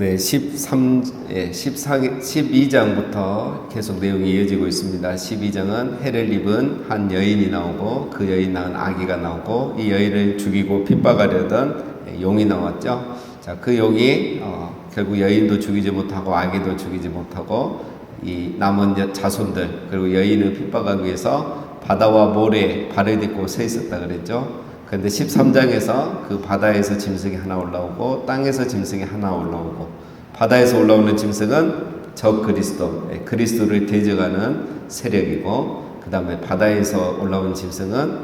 네, 12장부터 계속 내용이 이어지고 있습니다. 12장은 해를 입은 한 여인이 나오고 그 여인 낳은 아기가 나오고 이 여인을 죽이고 핍박하려던 용이 나왔죠. 자, 그 용이 결국 여인도 죽이지 못하고 아기도 죽이지 못하고 이 남은 자손들 그리고 여인을 핍박하기 위해서 바다와 모래에 발을 딛고 서 있었다 그랬죠. 그런데 13장에서 그 바다에서 짐승이 하나 올라오고 땅에서 짐승이 하나 올라오고 바다에서 올라오는 짐승은 적 그리스도, 그리스도를 대적하는 세력이고 그 다음에 바다에서 올라오는 짐승은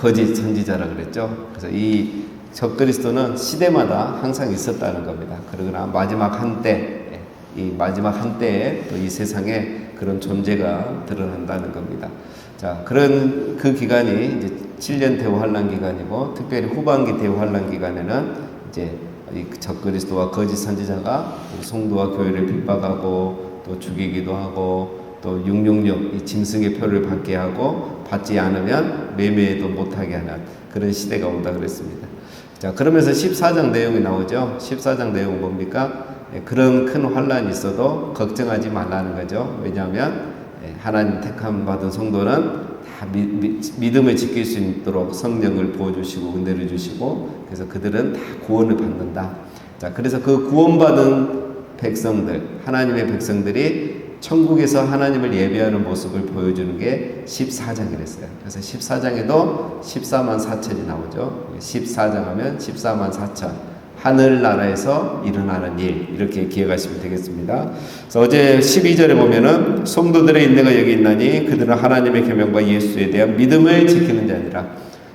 거짓 선지자라 그랬죠. 그래서 이 적 그리스도는 시대마다 항상 있었다는 겁니다. 그러나 마지막 한때, 이 마지막 한때에 또 이 세상에 그런 존재가 드러난다는 겁니다. 자, 그런 그 기간이 이제 7년 대환란 기간이고 특별히 후반기 대환란 기간에는 이제 이 적그리스도와 거짓 선지자가 성도와 교회를 핍박하고 또 죽이기도 하고 또 666 이 짐승의 표를 받게 하고 받지 않으면 매매도 못하게 하는 그런 시대가 온다 그랬습니다. 자, 그러면서 14장 내용이 나오죠. 14장 내용은 뭡니까? 그런 큰 환란이 있어도 걱정하지 말라는 거죠. 왜냐하면 하나님 택함 받은 성도는 다 믿음을 지킬 수 있도록 성령을 부어주시고 은혜를 주시고 그래서 그들은 다 구원을 받는다. 자, 그래서 그 구원받은 백성들, 하나님의 백성들이 천국에서 하나님을 예배하는 모습을 보여주는 게 14장이랬어요. 그래서 14장에도 14만 4천이 나오죠. 14장 하면 14만 4천. 하늘나라에서 일어나는 일, 이렇게 기억하시면 되겠습니다. 그래서 어제 12절에 보면은 성도들의 인내가 여기 있나니 그들은 하나님의 계명과 예수에 대한 믿음을 지키는 자니라.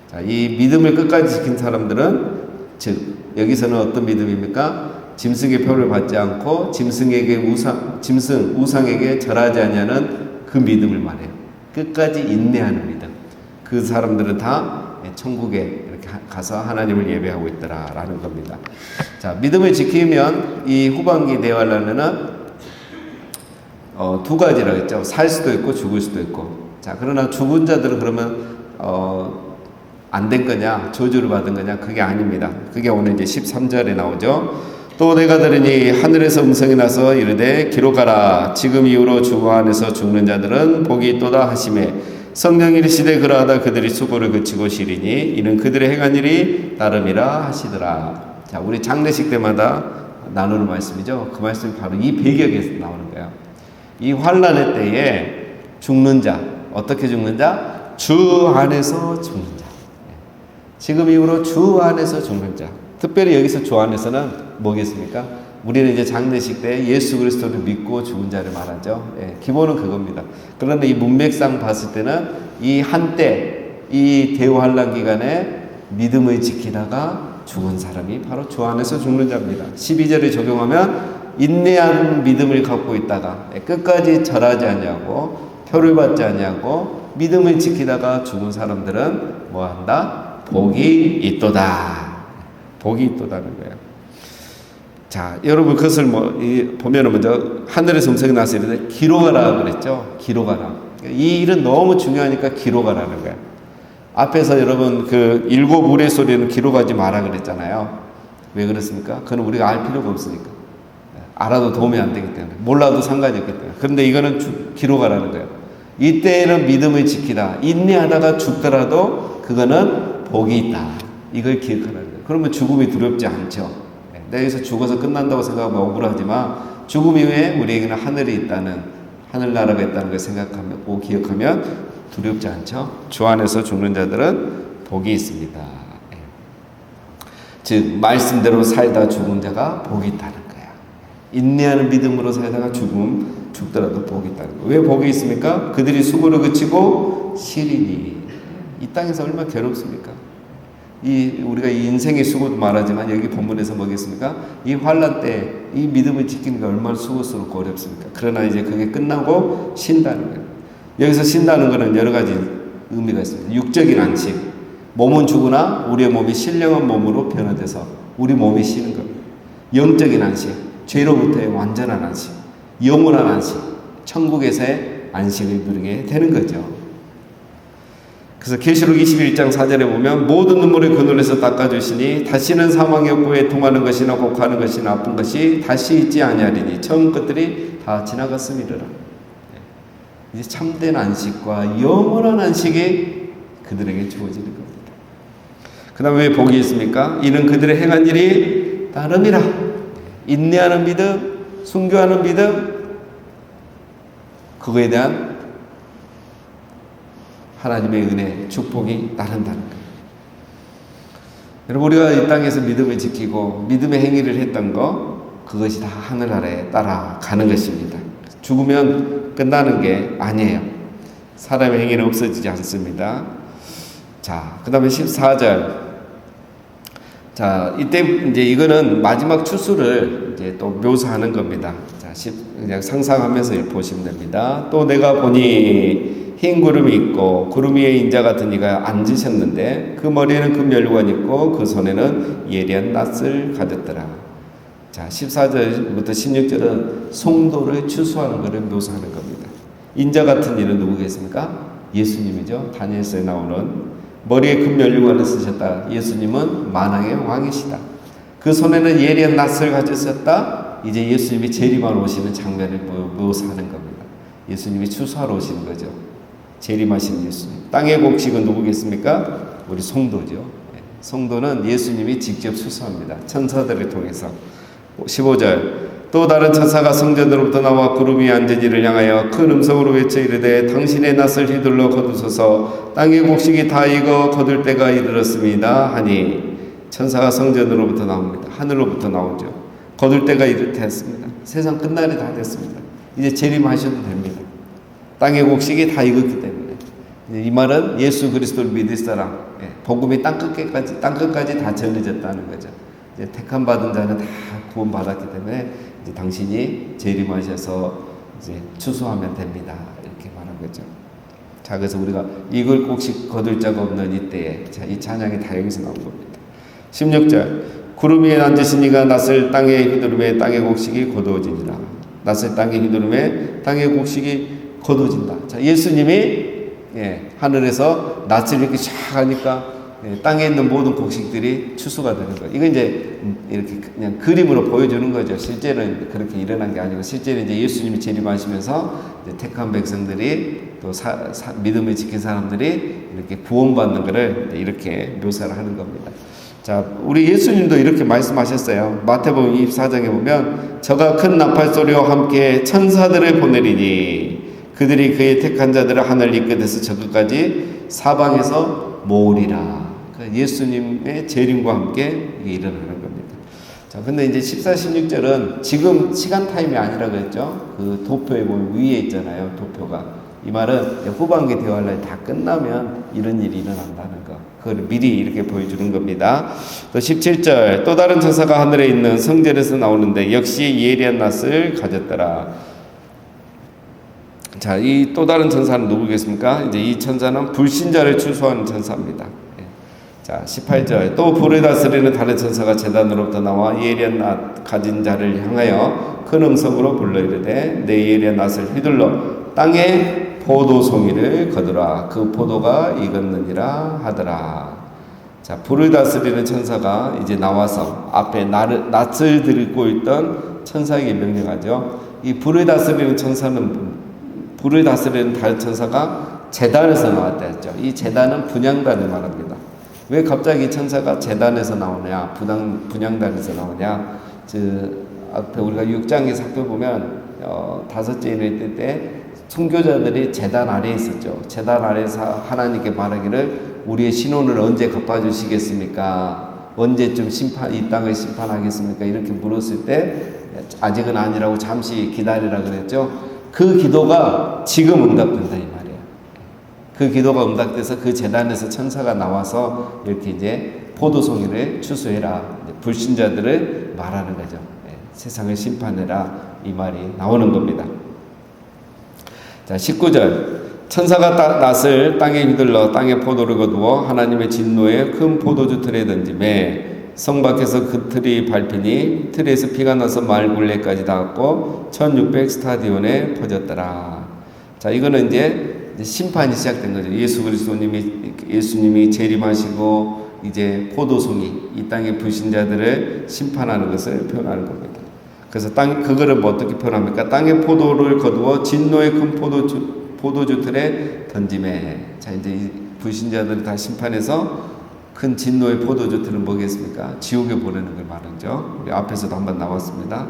자, 이 믿음을 끝까지 지킨 사람들은 즉 여기서는 어떤 믿음입니까? 짐승의 표를 받지 않고 우상에게 절하지 아니하는 그 믿음을 말해요. 끝까지 인내하는 믿음. 그 사람들은 다 천국에 이렇게 가서 하나님을 예배하고 있더라라는 겁니다. 자, 믿음을 지키면 이 후반기 대환란에는 두 가지라고 했죠. 살 수도 있고 죽을 수도 있고. 자, 그러나 죽은 자들은 그러면 안 된 거냐, 저주를 받은 거냐? 그게 아닙니다. 그게 오늘 이제 13절에 나오죠. 또 내가 들으니 하늘에서 음성이 나서 이르되 기록하라. 지금 이후로 주 안에서 죽는 자들은 복이 있도다 하시매 성령이 이르시되 그러하다 그들이 수고를 그치고 쉬리니 이는 그들의 행한 일이 나름이라 하시더라. 자, 우리 장례식 때마다 나누는 말씀이죠. 그 말씀이 바로 이 배경에서 나오는 거예요. 이 환란의 때에 죽는 자, 어떻게 죽는 자? 주 안에서 죽는 자. 지금 이후로 주 안에서 죽는 자. 특별히 여기서 주 안에서는 뭐겠습니까? 우리는 이제 장례식 때 예수 그리스도를 믿고 죽은 자를 말하죠. 기본은 그겁니다. 그런데 이 문맥상 봤을 때는 이 한때, 이 대환란 기간에 믿음을 지키다가 죽은 사람이 바로 주 안에서 죽는 자입니다. 12절을 적용하면 인내한 믿음을 갖고 있다가 끝까지 절하지 아니하고 표를 받지 아니하고 믿음을 지키다가 죽은 사람들은 뭐한다? 복이 있도다. 복이 있도다는 거예요. 자, 여러분 그것을 보면은 먼저 하늘에서 음성이 나서 이르되 기록하라 그랬죠. 기록하라. 이 일은 너무 중요하니까 기록하라는 거예요. 앞에서 여러분 그 일곱 우레소리는 기록하지 마라 그랬잖아요. 왜 그렇습니까? 그건 우리가 알 필요가 없으니까. 알아도 도움이 안 되기 때문에. 몰라도 상관이 없기 때문에. 그런데 이거는 기록하라는 거예요. 이때에는 믿음을 지키다. 인내하다가 죽더라도 그거는 복이 있다. 이걸 기억하라는 거예요. 그러면 죽음이 두렵지 않죠. 내가 여기서 죽어서 끝난다고 생각하면 억울하지만 죽음 이후에 우리에게는 하늘이 있다는, 하늘나라가 있다는 걸 생각하고 기억하면 두렵지 않죠. 주 안에서 죽는 자들은 복이 있습니다. 즉 말씀대로 살다 죽은 자가 복이 있다는 거야. 인내하는 믿음으로 살다가 죽더라도 복이 있다는 거야. 왜 복이 있습니까? 그들이 수고를 그치고 쉬리니. 이 땅에서 얼마나 괴롭습니까? 우리가 이 인생의 수고도 말하지만 여기 본문에서 뭐겠습니까? 이 환란 때 이 믿음을 지키는 게 얼마나 수고스럽고 어렵습니까? 그러나 이제 그게 끝나고 쉰다는 거예요. 여기서 쉰다는 것은 여러 가지 의미가 있습니다. 육적인 안식. 몸은 죽으나 우리의 몸이 신령한 몸으로 변화돼서 우리 몸이 쉬는 겁니다. 영적인 안식. 죄로부터의 완전한 안식. 영원한 안식. 천국에서의 안식을 누리게 되는 거죠. 그래서 계시록 21장 4절에 보면 모든 눈물을 그 눈에서 닦아주시니 다시는 사망의 없고에 통하는 것이나 곡하는 것이나 아픈 것이 다시 있지 아니하리니 처음 것들이 다 지나갔음이로라. 이제 참된 안식과 영원한 안식이 그들에게 주어지는 겁니다. 그 다음에 왜 복이 있습니까? 이는 그들의 행한 일이 따름이라. 인내하는 믿음, 순교하는 믿음, 그거에 대한 하나님의 은혜, 축복이 따른다는 거예요. 여러분, 우리가 이 땅에서 믿음을 지키고 믿음의 행위를 했던 거, 그것이 다 하늘나라에 따라가는 것입니다. 죽으면 끝나는 게 아니에요. 사람의 행위는 없어지지 않습니다. 자, 그 다음에 14절. 자, 이때 이제 이거는 마지막 추수를 이제 또 묘사하는 겁니다. 자, 그냥 상상하면서 보시면 됩니다. 또 내가 보니 흰 구름이 있고 구름 위에 인자 같은 이가 앉으셨는데 그 머리에는 금면류관이 있고 그 손에는 예리한 낫을 가졌더라. 자, 14절부터 16절은 성도를 추수하는 것을 묘사하는 겁니다. 인자 같은 이는 누구겠습니까? 예수님이죠. 다니엘서에 나오는 머리에 금면류관을 쓰셨다. 예수님은 만왕의 왕이시다. 그 손에는 예리한 낫을 가졌었다. 이제 예수님이 재림하러 오시는 장면을 묘사하는 겁니다. 예수님이 추수하러 오시는 거죠. 재림하신 예수님. 땅의 곡식은 누구겠습니까? 우리 성도죠. 성도는 예수님이 직접 추수합니다. 천사들을 통해서. 15절. 또 다른 천사가 성전으로부터 나와 구름 위에 앉은 이를 향하여 큰 음성으로 외쳐 이르되 당신의 낫을 휘둘러 거두소서 땅의 곡식이 다 익어 거둘 때가 이르렀습니다 하니 천사가 성전으로부터 나옵니다. 하늘로부터 나오죠. 거둘 때가 됐습니다. 세상 끝날이 다 됐습니다. 이제 재림하셔도 됩니다. 땅의 곡식이 다 익었기 때문에. 이 말은 예수 그리스도를 믿을 사람, 복음이 땅끝까지 다 전해졌다는 거죠. 이제 택함 받은 자는 다 구원 받았기 때문에 이제 당신이 재림하셔서 이제 추수하면 됩니다. 이렇게 말한 거죠. 자, 그래서 우리가 익을 곡식 거둘 자가 없는 이때에, 자, 이 찬양이 다 여기서 나온 겁니다. 16절. 구름 위에 앉으신 이가 낫을 땅에 휘두르매 땅의 곡식이 거두어지니라. 낫을 땅에 휘두르매 땅의 곡식이 거두어진다. 자, 예수님이 하늘에서 낫을 이렇게 쫙 하니까 땅에 있는 모든 곡식들이 추수가 되는 거예요. 이거 이제 이렇게 그냥 그림으로 보여주는 거죠. 실제로는 그렇게 일어난 게 아니고 실제로 이제 예수님이 재림하시면서 이제 택한 백성들이 또 믿음을 지킨 사람들이 이렇게 구원받는 것을 이렇게 묘사를 하는 겁니다. 자, 우리 예수님도 이렇게 말씀하셨어요. 마태복음 24장에 보면 저가 큰 나팔 소리와 함께 천사들을 보내리니 그들이 그의 택한 자들을 하늘 이끌어서 저 끝까지 사방에서 모으리라. 예수님의 재림과 함께 이게 일어나는 겁니다. 자, 근데 이제 14, 16절은 지금 시간 타임이 아니라 그랬죠. 그 도표에 보면 위에 있잖아요. 도표가. 이 말은 후반기 대환란이 다 끝나면 이런 일이 일어난다는 거. 그걸 미리 이렇게 보여주는 겁니다. 또 17절. 또 다른 천사가 하늘에 있는 성전에서 나오는데 역시 예리한 낫을 가졌더라. 자, 이 또 다른 천사는 누구겠습니까? 이제 이 천사는 불신자를 추수하는 천사입니다. 자, 18절. 또 불을 다스리는 다른 천사가 제단으로부터 나와 예리한 낫 가진 자를 향하여 큰 음성으로 불러 이르되 내 예리한 낫을 휘둘러 땅에 포도송이를 거두라. 그 포도가 익었느니라 하더라. 자, 불을 다스리는 천사가 이제 나와서 앞에 낫을 들고 있던 천사에게 명령하죠. 이 불을 다스리는 다른 천사가 제단에서 나왔다 했죠. 이 제단은 분향단을 말합니다. 왜 갑자기 천사가 제단에서 나오냐, 분향단에서 나오냐? 앞에 우리가 6장에 살펴보면 5째 인을 때 순교자들이 제단 아래에 있었죠. 제단 아래에서 하나님께 말하기를 우리의 신혼을 언제 갚아주시겠습니까? 언제쯤 이 땅을 심판하겠습니까? 이렇게 물었을 때 아직은 아니라고 잠시 기다리라 그랬죠. 그 기도가 지금 응답된다 이 말이에요. 그 기도가 응답돼서 그 제단에서 천사가 나와서 이렇게 이제 포도송이를 추수해라. 불신자들을 말하는 거죠. 세상을 심판해라 이 말이 나오는 겁니다. 자, 19절. 천사가 낫을 땅에 휘둘러 땅에 포도를 거두어 하나님의 진노에 큰 포도주 틀에 던지매 성 밖에서 그 틀이 밟히니 틀에서 피가 나서 마을 굴레까지 닿았고 1600 스타디온에 퍼졌더라. 자, 이거는 이제 이제 심판이 시작된 거죠. 예수님이 재림하시고 이제 포도송이 이 땅의 불신자들을 심판하는 것을 표현하는 겁니다. 그래서 그거를 뭐 어떻게 표현합니까? 땅의 포도를 거두어 진노의 큰 포도주 틀에 던짐에. 자, 이제 이 불신자들을 다 심판해서 큰 진노의 포도주 틀은 뭐겠습니까? 지옥에 보내는 걸 말하죠. 우리 앞에서도 한번 나왔습니다.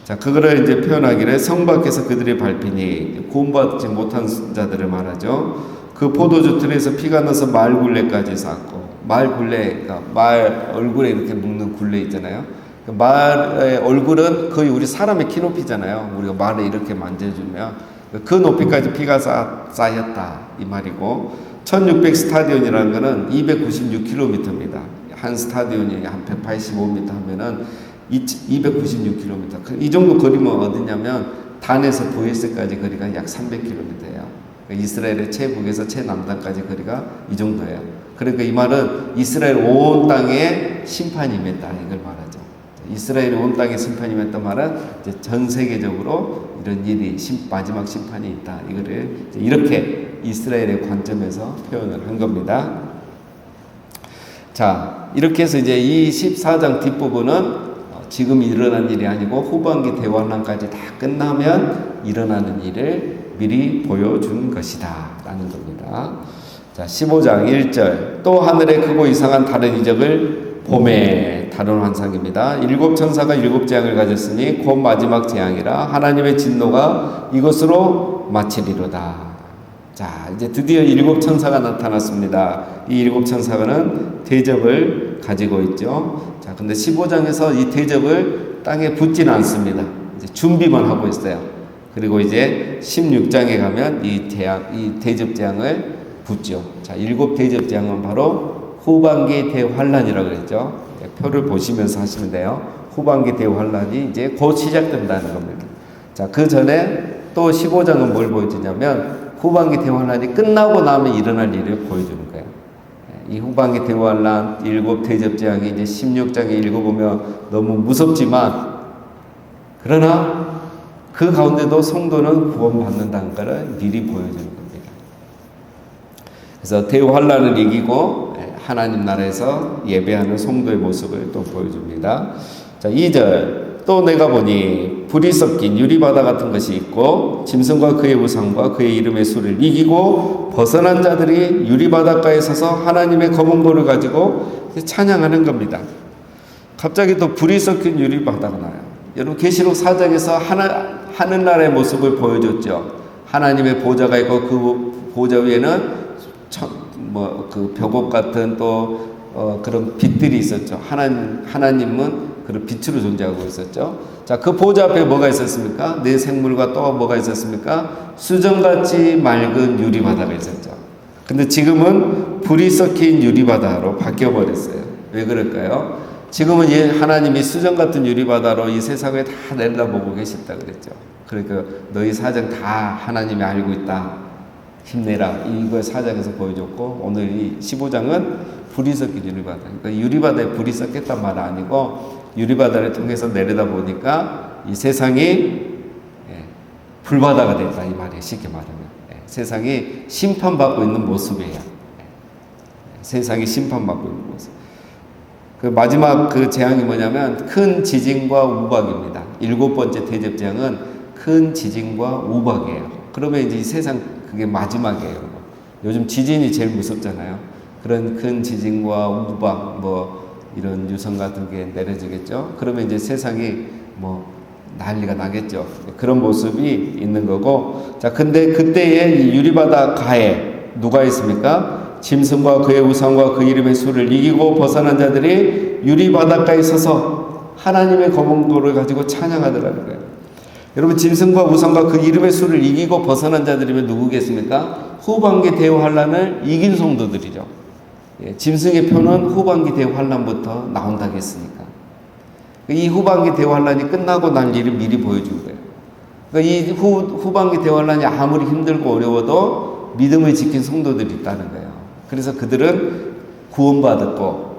자, 그거를 이제 표현하기를 성 밖에서 그들의 밟히니 구원받지 못한 자들을 말하죠. 그 포도주 틀에서 피가 나서 말 굴레까지 쌌고, 말 굴레, 그러니까 말 얼굴에 이렇게 묶는 굴레 있잖아요. 그 말의 얼굴은 거의 우리 사람의 키 높이잖아요. 우리가 말을 이렇게 만져주면 그 높이까지 피가 쌓였다 이 말이고, 1600 스타디온이라는 거는 296km입니다. 한 스타디온이 한 185m 하면은 296km. 이 정도 거리면 어디냐면 단에서 부에스까지 거리가 약 300km예요. 이스라엘의 최북에서 최남단까지 거리가 이 정도예요. 그러니까 이 말은 이스라엘 온 땅에 심판이 임했다 이걸 말하죠. 이스라엘 온 땅에 심판이 임했단 말은 이제 전 세계적으로 이런 일이 마지막 심판이 있다. 이거를 이렇게 이스라엘의 관점에서 표현을 한 겁니다. 자, 이렇게 해서 이제 이 14장 뒷부분은 지금 일어난 일이 아니고 후반기 대환란까지 다 끝나면 일어나는 일을 미리 보여준 것이다 라는 겁니다. 자, 15장 1절 또 하늘에 크고 이상한 다른 이적을 봄에 다른 환상입니다. 7 천사가 7 재앙을 가졌으니 곧 마지막 재앙이라 하나님의 진노가 이것으로 마치리로다. 자, 이제 드디어 7 천사가 나타났습니다. 이 7 천사는 대접을 가지고 있죠. 자, 근데 15장에서 이 대접을 땅에 붓지는 않습니다. 이제 준비만 하고 있어요. 그리고 이제 16장에 가면 이 대접 재앙을 붓죠. 자, 7 대접 재앙은 바로 후반기 대환란이라고 그랬죠. 표를 보시면서 하시면 돼요. 후반기 대환란이 이제 곧 시작된다는 겁니다. 자, 그 전에 또 15장은 뭘 보여주냐면 후반기 대환란이 끝나고 나면 일어날 일을 보여주는 거예요. 이 후반기 대환란 7 대접 재앙이 이제 16장에 읽어보면 너무 무섭지만 그러나 그 가운데도 성도는 구원받는다는 것을 미리 보여주는 겁니다. 그래서 대환란을 이기고 하나님 나라에서 예배하는 성도의 모습을 또 보여줍니다. 자, 2절 또 내가 보니 불이 섞인 유리바다 같은 것이 있고 짐승과 그의 우상과 그의 이름의 수를 이기고 벗어난 자들이 유리바닷가에 서서 하나님의 검은 돌을 가지고 찬양하는 겁니다. 갑자기 또 불이 섞인 유리바다가 나요. 여러분 계시록 4장에서 하늘나라의 모습을 보여줬죠. 하나님의 보좌가 있고 그 보좌 위에는 그 벽옥 같은 또 그런 빛들이 있었죠. 하나님은 그런 빛으로 존재하고 있었죠. 자, 그 보좌 앞에 뭐가 있었습니까? 네 생물과 또 뭐가 있었습니까? 수정같이 맑은 유리바다가 있었죠. 근데 지금은 불이 섞인 유리바다로 바뀌어버렸어요. 왜 그럴까요? 지금은 하나님이 수정 같은 유리바다로 이 세상을 다 내려다보고 계셨다 그랬죠. 그러니까 너희 사정 다 하나님이 알고 있다. 힘내라. 이걸 4장에서 보여줬고 오늘 이 15장은 불이 섞인 유리바다. 그러니까 유리바다에 불이 섞였단 말은 아니고 유리바다를 통해서 내려다보니까 이 세상이 불바다가 됐다 이 말이에요. 쉽게 말하면 세상이 심판받고 있는 모습이에요. 세상이 심판받고 있는 모습. 그 마지막 그 재앙이 뭐냐면 큰 지진과 우박입니다. 7번째 대접 재앙은 큰 지진과 우박이에요. 그러면 이제 이 세상 그게 마지막이에요. 요즘 지진이 제일 무섭잖아요. 그런 큰 지진과 우박 이런 유성 같은 게 내려지겠죠. 그러면 이제 세상이 난리가 나겠죠. 그런 모습이 있는 거고. 자, 근데 그때의 이 유리바다 가에 누가 있습니까? 짐승과 그의 우상과 그 이름의 수를 이기고 벗어난 자들이 유리바닷가에 서서 하나님의 검은 돌을 가지고 찬양하더라는 거예요. 여러분 짐승과 우상과 그 이름의 수를 이기고 벗어난 자들이면 누구겠습니까? 후반기 대환란을 이긴 성도들이죠. 짐승의 표는 후반기 대환란부터 나온다고 했으니까. 이 후반기 대환란이 끝나고 난 일을 미리 보여준 거예요. 그러니까 이 후반기 대환란이 아무리 힘들고 어려워도 믿음을 지킨 성도들이 있다는 거예요. 그래서 그들은 구원받았고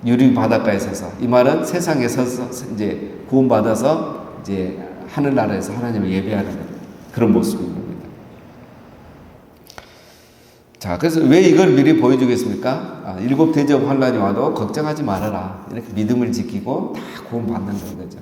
유리 바닷가에 서서 이 말은 세상에 서서 이제 구원받아서 이제 하늘나라에서 하나님을 예배하는 그런 모습인 겁니다. 자, 그래서 왜 이걸 미리 보여주겠습니까? 일곱 대접 환란이 와도 걱정하지 말아라. 이렇게 믿음을 지키고 다 구원받는 거죠.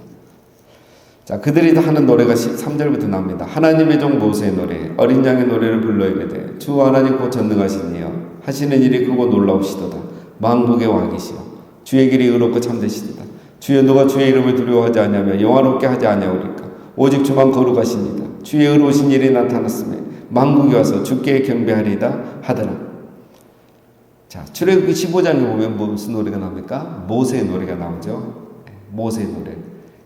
자, 그들이 하는 노래가 3절부터 나옵니다. 하나님의 종 모세의 노래, 어린 양의 노래를 불러 이르되 주 하나님 곧 전능하신 이여 하시는 일이 크고 놀라우시도다. 만국의 왕이시여 주의 길이 의롭고 참되시도다. 주여 누가 주의 이름을 두려워하지 아니하며 영화롭게 하지 아니하오리까. 오직 주만 거룩하십니다. 주의 의로우신 일이 나타났으며 만국이 와서 주께 경배하리이다 하더라. 자, 출애굽기 15장에 보면 무슨 노래가 나옵니까? 모세의 노래가 나오죠. 모세의 노래.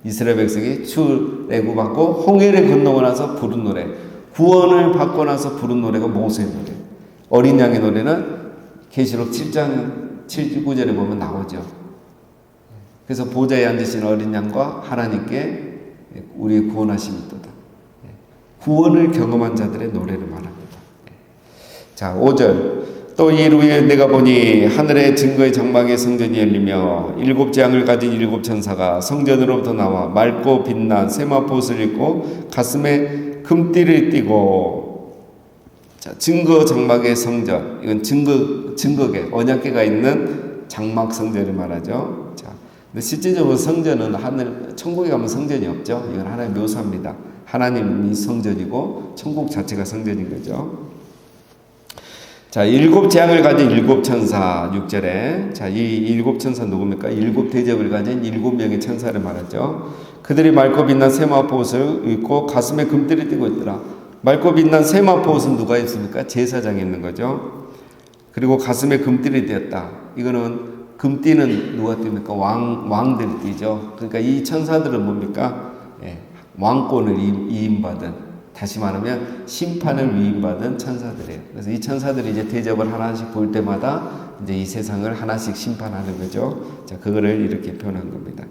이스라엘 백성이 출애굽받고 홍해를 건너고 나서 부른 노래, 구원을 받고 나서 부른 노래가 모세의 노래. 어린 양의 노래는 계시록 7장 7, 9절에 보면 나오죠. 그래서 보좌에 앉으신 어린 양과 하나님께 우리 구원하심이도다. 구원을 경험한 자들의 노래를 말합니다. 자, 5절. 또 이후에 내가 보니 하늘의 증거의 장막의 성전이 열리며 일곱 재앙을 가진 일곱 천사가 성전으로부터 나와 맑고 빛난 세마포옷을 입고 가슴에 금띠를 띠고. 자, 증거 장막의 성전, 이건 증거계, 언약계가 있는 장막 성전을 말하죠. 자, 근데 실제적으로 성전은 천국에 가면 성전이 없죠. 이건 하나의 묘사입니다. 하나님이 성전이고 천국 자체가 성전인 거죠. 자, 일곱 재앙을 가진 일곱 천사 6절에, 자, 이 일곱 천사 누굽니까? 일곱 대접을 가진 일곱 명의 천사를 말하죠. 그들이 맑고 빛난 세마포옷을 입고 가슴에 금띠를 띠고 있더라. 맑고 빛난 세마포옷은 누가 입습니까? 제사장이 있는 거죠. 그리고 가슴에 금띠를 띠었다. 이거는 금띠는 누가 띠입니까? 왕들이 띠죠. 그러니까 이 천사들은 뭡니까? 왕권을 위임받은, 다시 말하면 심판을 위임받은 천사들이에요. 그래서 이 천사들이 이제 대접을 하나씩 볼 때마다 이제 이 세상을 하나씩 심판하는 거죠. 자, 그거를 이렇게 표현한 겁니다.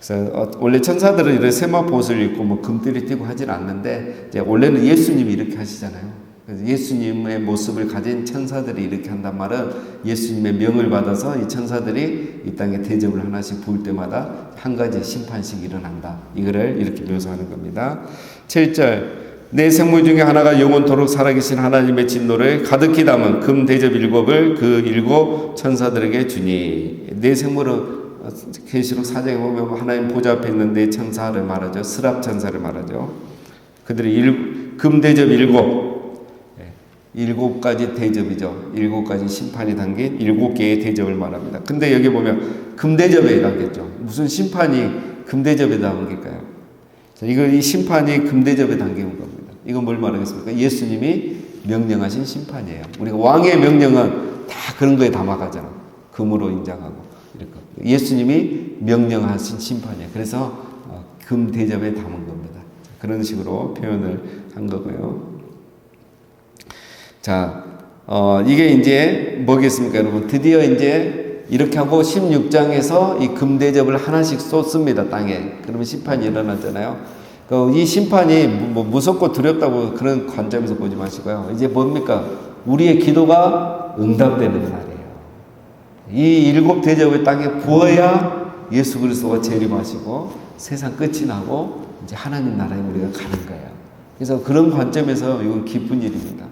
그래서 원래 천사들은 이런 세마포옷을 입고 뭐 금띠를 띠고 하진 않는데, 이제 원래는 예수님이 이렇게 하시잖아요. 그래서 예수님의 모습을 가진 천사들이 이렇게 한단 말은 예수님의 명을 받아서 이 천사들이 이 땅에 대접을 하나씩 볼 때마다 한 가지 심판씩 일어난다. 이거를 이렇게 묘사하는 겁니다. 7절. 내 생물 중에 하나가 영원토록 살아계신 하나님의 진노를 가득히 담은 금 대접 일곱을 그 일곱 천사들에게 주니. 내 생물은 계시록 4장에 보면 하나님 보좌 앞에 있는 네 천사를 말하죠. 스랍 천사를 말하죠. 그들이 금 대접 일곱 가지 대접이죠. 일곱 가지 심판이 담긴 일곱 개의 대접을 말합니다. 근데 여기 보면 금 대접에 담겼죠. 무슨 심판이 금 대접에 담길까요? 이 심판이 금 대접에 담긴 겁니다. 이건 뭘 말하겠습니까? 예수님이 명령하신 심판이에요. 우리가 왕의 명령은 다 그런 거에 담아가잖아. 금으로 인정하고. 이렇게. 예수님이 명령하신 심판이에요. 그래서 금 대접에 담은 겁니다. 그런 식으로 표현을 한 거고요. 자, 이게 이제 뭐겠습니까, 여러분? 드디어 이제 이렇게 하고 16장에서 이 금 대접을 하나씩 쏟습니다, 땅에. 그러면 심판이 일어나잖아요. 이 심판이 뭐 무섭고 두렵다고 그런 관점에서 보지 마시고요. 이제 뭡니까? 우리의 기도가 응답되는 날이에요. 이 일곱 대접의 땅에 부어야 예수 그리스도가 재림하시고 세상 끝이 나고 이제 하나님 나라에 우리가 가는 거예요. 그래서 그런 관점에서 이건 기쁜 일입니다.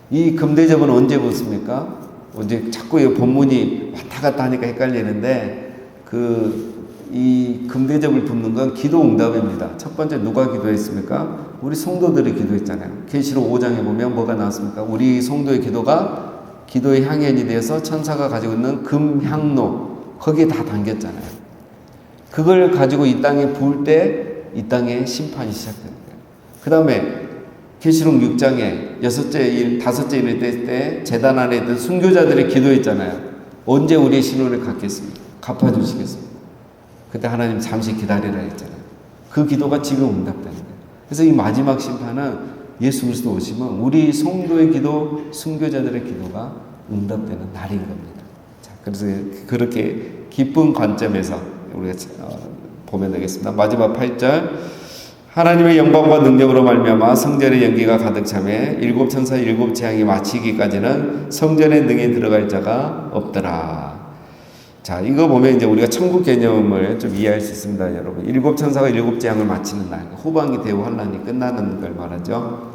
이 금대접은 언제 붙습니까? 이제 자꾸 이 본문이 왔다 갔다 하니까 헷갈리는데, 이 금대접을 붙는 건 기도 응답입니다. 첫 번째 누가 기도했습니까? 우리 성도들이 기도했잖아요. 계시록 5장에 보면 뭐가 나왔습니까? 우리 성도의 기도가 기도의 향연이 되어서 천사가 가지고 있는 금향로, 거기에 다 담겼잖아요. 그걸 가지고 이 땅에 부을 때 이 땅에 심판이 시작되는 거예요. 그 다음에 계시록 6장에 다섯째 일을 때 제단 안에 있던 순교자들이 기도했잖아요. 언제 우리의 신원을 갚아주시겠습니까? 그때 하나님 잠시 기다리라 했잖아요. 그 기도가 지금 응답되는 거예요. 그래서 이 마지막 심판은 예수 그리스도 오시면 우리 성도의 기도, 순교자들의 기도가 응답되는 날인 겁니다. 자, 그래서 그렇게 기쁜 관점에서 우리가 보면 되겠습니다. 마지막 8절. 하나님의 영광과 능력으로 말미암아 성전의 연기가 가득 차매 일곱 천사 일곱 재앙이 마치기까지는 성전에 능히 들어갈 자가 없더라. 자, 이거 보면 이제 우리가 천국 개념을 좀 이해할 수 있습니다, 여러분. 일곱 천사가 일곱 재앙을 마치는 날, 후반기 대우 환란이 끝나는 걸 말하죠.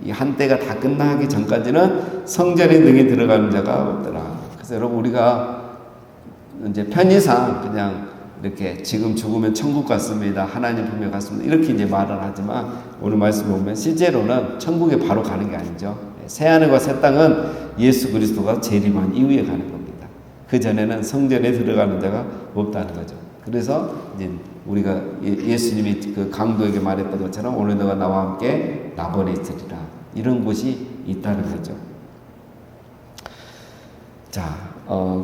이 한때가 다 끝나기 전까지는 성전에 능히 들어가는 자가 없더라. 그래서 여러분 우리가 이제 편의상 그냥 이렇게 지금 죽으면 천국 갔습니다. 하나님 품에 갔습니다. 이렇게 이제 말을 하지만 오늘 말씀을 보면 실제로는 천국에 바로 가는 게 아니죠. 새 하늘과 새 땅은 예수 그리스도가 재림한 이후에 가는 겁니다. 그 전에는 성전에 들어가는 자가 없다는 거죠. 그래서 이제 우리가 예수님이 그 강도에게 말했던 것처럼 오늘 너가 나와 함께 낙원에 있으리라. 이런 곳이 있다는 거죠. 자,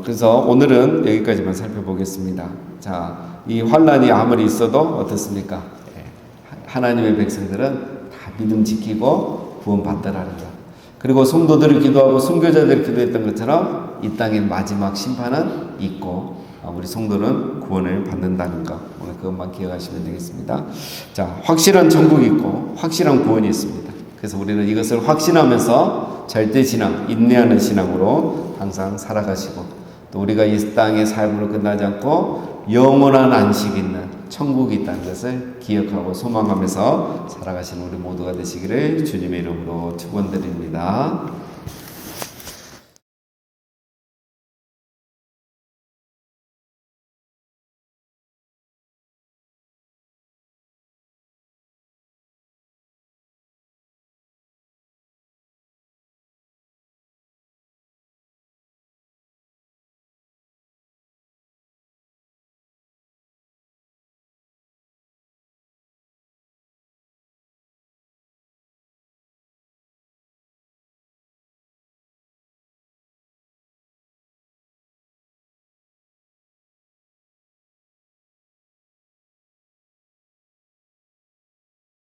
그래서 오늘은 여기까지만 살펴보겠습니다. 자, 이 환란이 아무리 있어도 어떻습니까? 하나님의 백성들은 다 믿음 지키고 구원받더라는 것. 그리고 성도들을 기도하고 선교자들을 기도했던 것처럼 이 땅의 마지막 심판은 있고 우리 성도는 구원을 받는다는 것. 오늘 그것만 기억하시면 되겠습니다. 자, 확실한 천국이 있고 확실한 구원이 있습니다. 그래서 우리는 이것을 확신하면서 절대신앙, 인내하는 신앙으로 항상 살아가시고 또 우리가 이 땅의 삶으로 끝나지 않고 영원한 안식이 있는 천국이 있다는 것을 기억하고 소망하면서 살아가시는 우리 모두가 되시기를 주님의 이름으로 축원드립니다.